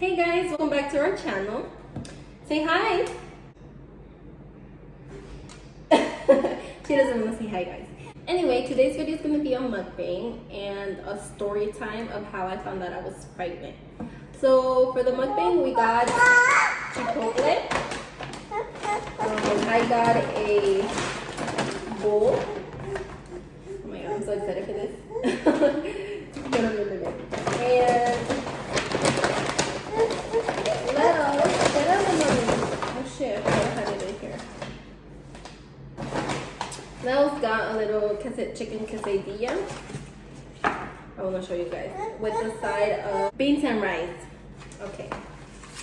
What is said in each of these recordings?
Hey guys, welcome back to our channel. Say hi. She doesn't want to say hi, guys. Anyway, today's video is going to be a mukbang and a story time of how I found out I was pregnant. So for the mukbang, we got Chipotle. I got a bowl. Oh my god, I'm so excited for this. And oh shit, I had it in here. Nell's got a little chicken quesadilla. I want to show you guys with the side of beans and rice. Okay,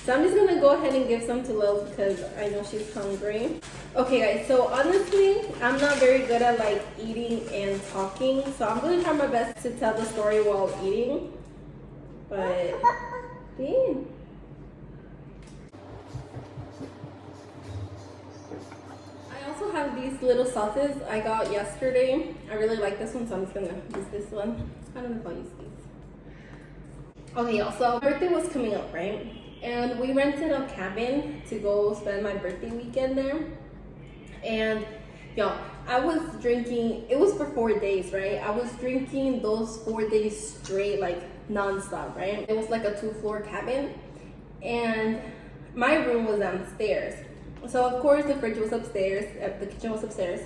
so I'm just gonna go ahead and give some to Lil because I know she's hungry. Okay guys, so honestly, I'm not very good at like eating and talking, so I'm gonna try my best to tell the story while eating. But damn. I also have these little sauces I got yesterday. I really like this one, so I'm just gonna use this one. I don't know if I'll use these. Okay, y'all, so my birthday was coming up, right? And we rented a cabin to go spend my birthday weekend there. And y'all, I was drinking, it was for 4 days, right? I was drinking those 4 days straight, like non-stop, right? It was like a 2-floor cabin and my room was downstairs. So of course the fridge was upstairs, the kitchen was upstairs.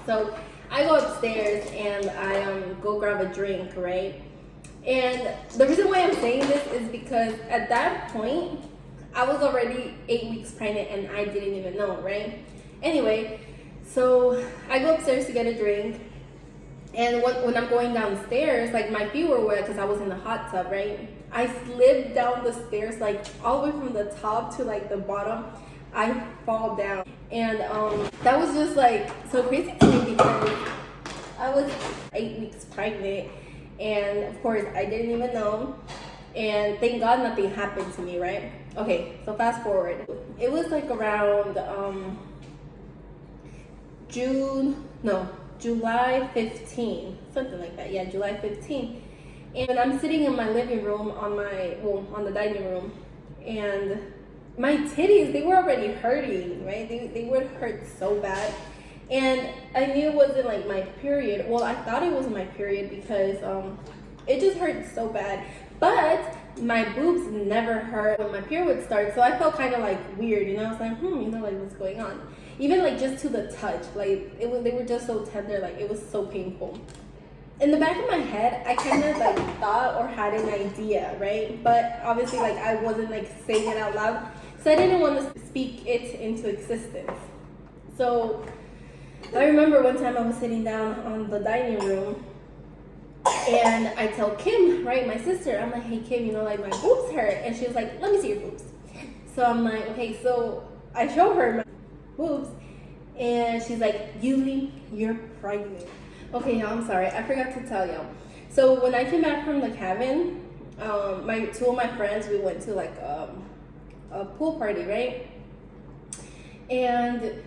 So I go upstairs and I go grab a drink, right? And the reason why I'm saying this is because at that point, I was already 8 weeks pregnant and I didn't even know, right? Anyway, so I go upstairs to get a drink. And when I'm going downstairs, like my feet were wet because I was in the hot tub, right? I slid down the stairs, like all the way from the top to like the bottom. I fall down. And that was just like so crazy to me because I was 8 weeks pregnant. And of course I didn't even know, and thank God nothing happened to me, right? Okay, so fast forward, it was like around July 15, something like that. Yeah, July 15. And I'm sitting in my living room on the dining room, and my titties, they were already hurting, right? They would hurt so bad. And I knew it wasn't like my period. Well, I thought it was my period because it just hurt so bad. But my boobs never hurt when my period would start. So I felt kind of like weird, you know? I was like, you know, like what's going on? Even like just to the touch, like they were just so tender, like it was so painful. In the back of my head, I kind of like thought or had an idea, right? But obviously like I wasn't like saying it out loud because I didn't want to speak it into existence. So I remember one time I was sitting down on the dining room and I tell Kim, right, my sister, I'm like, hey Kim, you know, like my boobs hurt. And she was like, let me see your boobs. So I'm like, okay, so I show her my boobs and she's like, Yuli, you're pregnant. Okay, y'all, I'm sorry, I forgot to tell y'all. So when I came back from the cabin, two of my friends, we went to like a pool party, right? And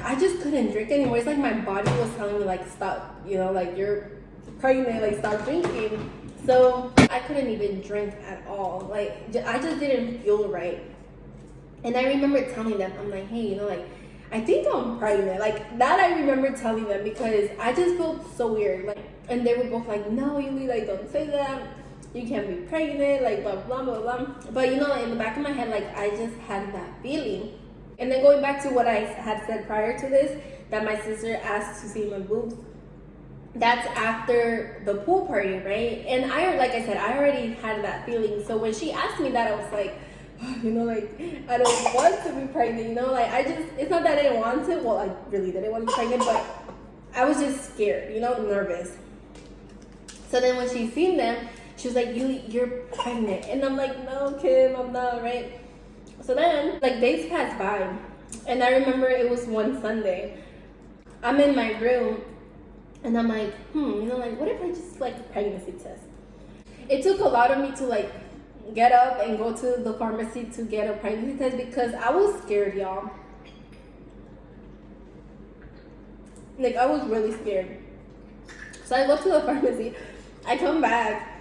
I just couldn't drink anymore. It's like my body was telling me like stop, you know, like you're pregnant, like stop drinking. So I couldn't even drink at all. Like I just didn't feel right. And I remember telling them, I'm like, hey, you know, like I think I'm pregnant. Like that I remember telling them because I just felt so weird. Like, and they were both like, no, you like don't say that. You can't be pregnant, like blah blah blah blah. But you know, in the back of my head, like I just had that feeling. And then going back to what I had said prior to this, that my sister asked to see my boobs, that's after the pool party, right? And like I said, I already had that feeling. So when she asked me that, I was like, oh, you know, like, I don't want to be pregnant, you know? Like, it's not that I didn't want to. Well, I really didn't want to be pregnant, but I was just scared, you know, nervous. So then when she seen them, she was like, you're pregnant. And I'm like, no, Kim, I'm not, right? So then, like, days passed by, and I remember it was one Sunday. I'm in my room, and I'm like, you know, like, what if I just, like, pregnancy test? It took a lot of me to, like, get up and go to the pharmacy to get a pregnancy test because I was scared, y'all. Like, I was really scared. So I go to the pharmacy. I come back.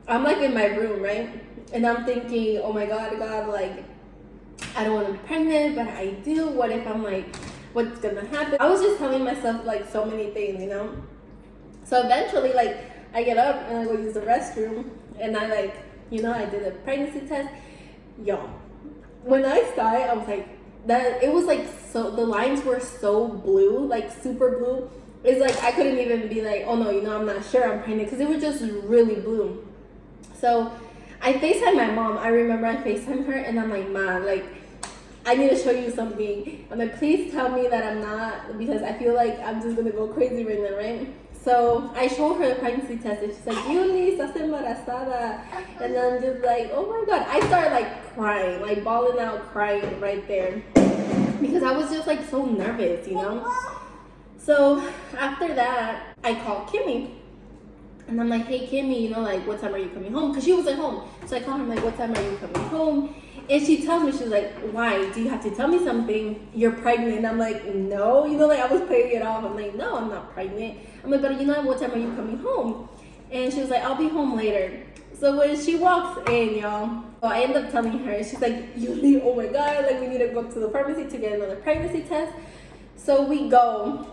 I'm like in my room, right? And I'm thinking, oh my God, like, I don't want to be pregnant, but I do. What if I'm like, what's gonna happen? I was just telling myself like so many things, you know? So eventually, like, I get up and I go use the restroom, and I like, you know, I did a pregnancy test. Yo, when I saw it, I was like, that it was like, so the lines were so blue, like super blue. It's like I couldn't even be like, oh no, you know, I'm not sure I'm pregnant, because it was just really blue. So I FaceTimed my mom. I remember I FaceTimed her, and I'm like, Mom, like, I need to show you something. I'm like, please tell me that I'm not, because I feel like I'm just gonna go crazy right now, right? So I showed her the pregnancy test, and she's like, Yuli, estás embarazada. And I'm just like, oh my God. I started like crying, like bawling out, crying right there, because I was just like so nervous, you know? So after that, I called Kimmy. And I'm like, hey Kimmy, you know, like, what time are you coming home? Because she was at home. So I called her, I'm like, what time are you coming home? And she tells me, she's like, why? Do you have to tell me something? You're pregnant. And I'm like, no. You know, like, I was playing it off. I'm like, no, I'm not pregnant. I'm like, but you know, what time are you coming home? And she was like, I'll be home later. So when she walks in, y'all, so I end up telling her, she's like, Yuli, oh my God, like, we need to go to the pharmacy to get another pregnancy test. So we go.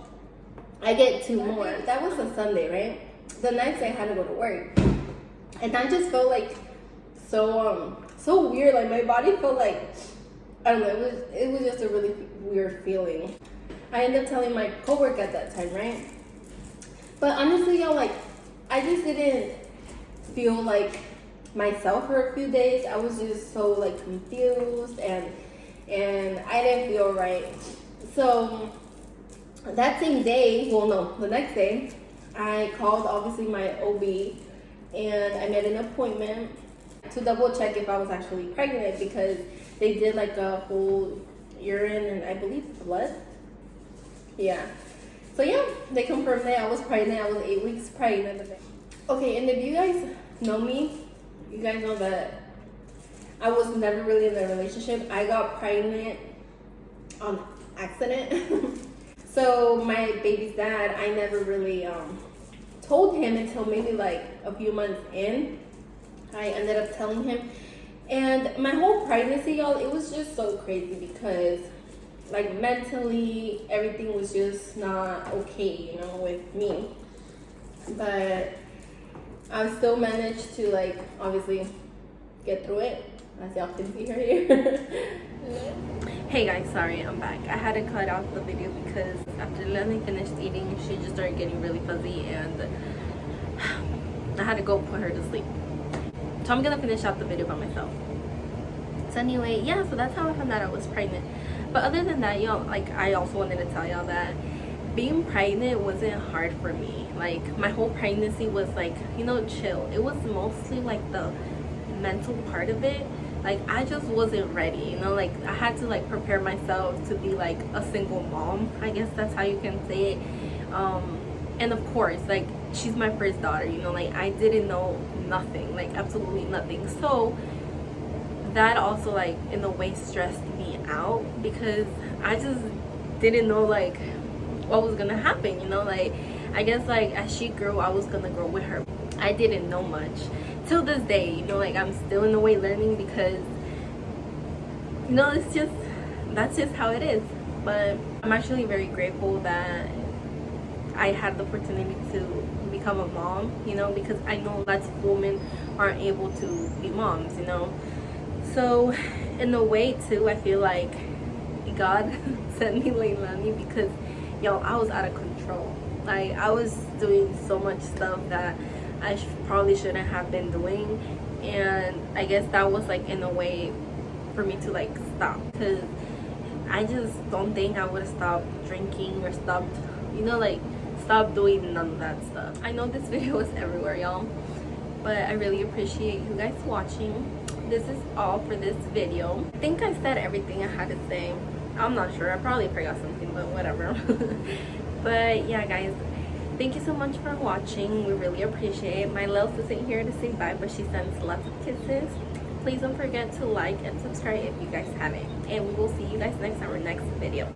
I get 2 more. That was a Sunday, right? The next day I had to go to work, and I just felt like so weird. Like, my body felt like, I don't know, it was just a really weird feeling. I ended up telling my coworker at that time, right? But honestly, y'all, like, I just didn't feel like myself for a few days. I was just so like confused, and I didn't feel right. So that same day, well, no, the next day, I called obviously my OB, and I made an appointment to double check if I was actually pregnant, because they did like a whole urine and I believe blood. Yeah. So yeah, they confirmed that I was pregnant. I was 8 weeks pregnant. Okay, and if you guys know me, you guys know that I was never really in a relationship. I got pregnant on accident. So my baby's dad, I never really told him until maybe like a few months in. I ended up telling him. And my whole pregnancy, y'all, it was just so crazy, because like mentally, everything was just not okay, you know, with me. But I still managed to, like, obviously get through it, as y'all can see her here. Hey guys, sorry, I'm back. I had to cut out the video because after Lenny finished eating, she just started getting really fuzzy, and I had to go put her to sleep. So I'm gonna finish out the video by myself. So anyway, yeah, so that's how I found out I was pregnant. But other than that, y'all, like, I also wanted to tell y'all that being pregnant wasn't hard for me. Like, my whole pregnancy was like, you know, chill. It was mostly like the mental part of it. Like, I just wasn't ready, you know, like, I had to like prepare myself to be like a single mom, I guess that's how you can say it. And of course, like, she's my first daughter, you know, like, I didn't know nothing, like absolutely nothing. So that also, like, in a way stressed me out, because I just didn't know like what was gonna happen, you know. Like, I guess like as she grew, I was gonna grow with her. I didn't know much till this day, you know, like, I'm still in a way learning, because, you know, it's just, that's just how it is. But I'm actually very grateful that I had the opportunity to become a mom, you know, because I know lots of women aren't able to be moms, you know. So in a way too, I feel like God sent me Leilani, because, yo, I was out of control. Like, I was doing so much stuff that I probably shouldn't have been doing, and I guess that was like in a way for me to like stop, because I just don't think I would have stopped drinking or stopped, you know, like, stop doing none of that stuff. I know this video is everywhere, y'all, but I really appreciate you guys watching. This is all for this video. I think I said everything I had to say. I'm not sure, I probably forgot something, but whatever. But yeah, guys, thank you so much for watching. We really appreciate it. My Lils isn't here to say bye, but she sends lots of kisses. Please don't forget to like and subscribe if you guys haven't, and we will see you guys next time or next video.